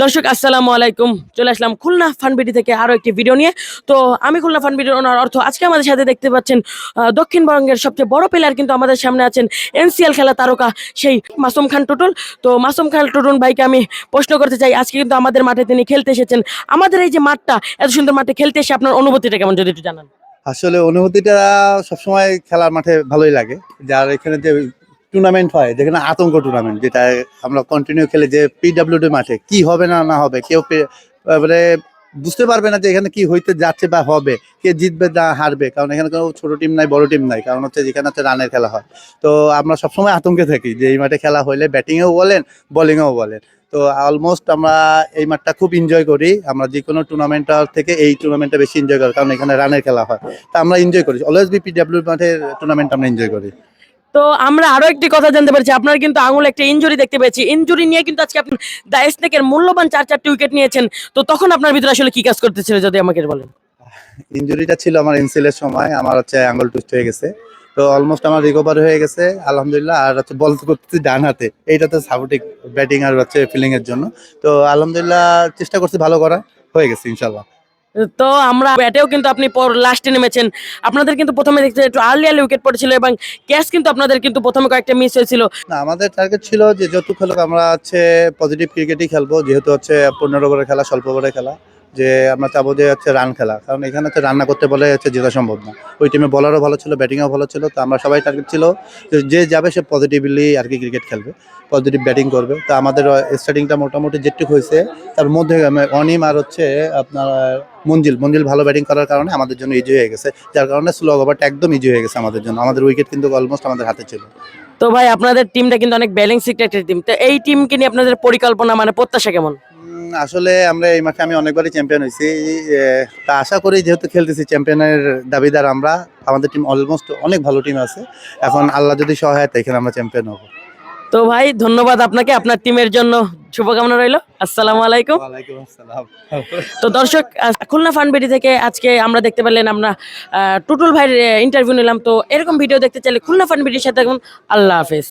দর্শক আসসালামু আলাইকুম। চলে আসলাম খুলনা ফানবিডি থেকে আরো একটি ভিডিও নিয়ে। তো আমি খুলনা ফানবিডির ওনার অর্থ আজকে আমাদের সাথে দেখতে পাচ্ছেন দক্ষিণবঙ্গের সবচেয়ে বড় প্লেয়ার কিন্তু আমাদের সামনে আছেন, এনসিএল খেলা তারকা সেই মাসুম খান টুটুল। তো মাসুম খান টুটুল ভাইকে আমি প্রশ্ন করতে চাই, আজকে কিন্তু আমাদের মাঠে তিনি খেলতে এসেছেন। আমাদের এই যে মাঠটা, এত সুন্দর মাঠে খেলতে এসে আপনার অনুভূতিটা কেমন যদি একটু জানান। আসলে অনুভূতিটা সবসময় খেলার মাঠে ভালোই লাগে। যার এখানে যে টুর্নামেন্ট হয়, যেখানে আতঙ্ক টুর্নামেন্ট, যেটা আমরা কন্টিনিউ খেলে, যে পিডব্লিউডি মাঠে কি হবে না না হবে, কেউ মানে বুঝতে পারবে না যে এখানে কি হইতে যাচ্ছে বা হবে, কে জিতবে না হারবে, কারণ এখানে কোনো ছোট টিম নাই, বড় টিম নাই, কারণ হচ্ছে যেখানে হচ্ছে রানের খেলা হয়। তো আমরা সবসময় আতঙ্কে থাকি যে এই মাঠে খেলা হইলে ব্যাটিংয়েও বলেন, বোলিংয়েও বলেন। তো অলমোস্ট আমরা এই মাঠটা খুব এনজয় করি। আমরা যে কোনো টুর্নামেন্টার থেকে এই টুর্নামেন্টটা বেশি এনজয় করি, কারণ এখানে রানের খেলা হয়। তা আমরা এনজয় করি, অলওয়েজ পিডব্লিউ মাঠের টুর্নামেন্ট আমরা এনজয় করি। তো আমরা আরো একটি কথা জানতে পারছি, আপনার কিন্তু আঙুলে একটা ইনজুরি দেখতে পেয়েছি। ইনজুরি নিয়ে কিন্তু আজকে আপনি দ্য স্নেকের মূল্যবান 4টি উইকেট নিয়েছেন। তো তখন আপনার ভিতরে আসলে কি কাজ করতেছিল যদি আমাকে বলেন। ইনজুরিটা ছিল আমার এনসিএল এর সময়, আমার হচ্ছে আঙ্গুল টুইস্ট হয়ে গেছে। তো অলমোস্ট আমার রিকভার হয়ে গেছে আলহামদুলিল্লাহ। আর হচ্ছে বল করতেছি ডান হাতে, এইটাতে সাপোর্টিং ব্যাটিং আর হচ্ছে ফিল্ডিং এর জন্য। তো আলহামদুলিল্লাহ চেষ্টা করছি ভালো করা, হয়ে গেছে ইনশাল্লাহ। তো আমরা ব্যাটেও কিন্তু আপনি লাস্টে নেমেছেন। আপনাদের কিন্তু প্রথমে দেখতে একটু আর্লি উইকেট পড়েছিল এবং ক্যাচ কিন্তু আপনাদের কিন্তু প্রথমে কয়েকটা মিস হয়েছিল। না, আমাদের টার্গেট ছিল যে যত খেলুক আমরা হচ্ছে পজিটিভ ক্রিকেটই খেলবো, যেহেতু হচ্ছে 15 ওভারের খেলা, স্বল্প ওভারের খেলা। যে আমরা চাবো যে হচ্ছে রান খেলা, কারণ এখানে হচ্ছে রান্না করতে বলে হচ্ছে জেতা সম্ভব না। ওই টিমে বলারও ভালো ছিল, ব্যাটিংও ভালো ছিল। তো আমরা সবাই টার্গেট ছিল যে যাবে সে পজিটিভলি আর কি ক্রিকেট খেলবে, পজিটিভ ব্যাটিং করবে। তো আমাদের স্টার্টিংটা মোটামুটি যেটুকু হয়েছে, তার মধ্যে অনিম আর হচ্ছে আপনার মঞ্জিল ভালো ব্যাটিং করার কারণে আমাদের জন্য ইজি হয়ে গেছে, যার কারণে স্লো ওভারটা একদম ইজি হয়ে গেছে আমাদের জন্য। আমাদের উইকেট কিন্তু অলমোস্ট আমাদের হাতে ছিল। তো ভাই আপনাদের টিমটা কিন্তু অনেক ব্যালেন্সিং একটা টিম। তো এই টিমকে নিয়ে আপনাদের পরিকল্পনা মানে প্রত্যাশা কেমন? আসলে আমরা এই মাঠে আমি অনেকবারই চ্যাম্পিয়ন হয়েছি। তা আশা করি যেহেতু খেলতেছি, চ্যাম্পিয়নের দাবিদার আমরা। আমাদের টিম অলমোস্ট অনেক ভালো টিম আছে। এখন আল্লাহ যদি সহায়তা, এখানে আমরা চ্যাম্পিয়ন হবো। তো ভাই ধন্যবাদ আপনাকে, আপনার টিমের জন্য শুভকামনা রইলো। আসসালামু আলাইকুম। ওয়ালাইকুম আসসালাম। তো দর্শক খুলনা ফানবিডি থেকে আজকে আমরা দেখতে পেলেন আমরা টুটুল ভাইয়ের ইন্টারভিউ নিলাম। তো এরকম ভিডিও দেখতে চাইলে খুলনা ফানবিডির সাথে থাকুন। আল্লাহ হাফেজ।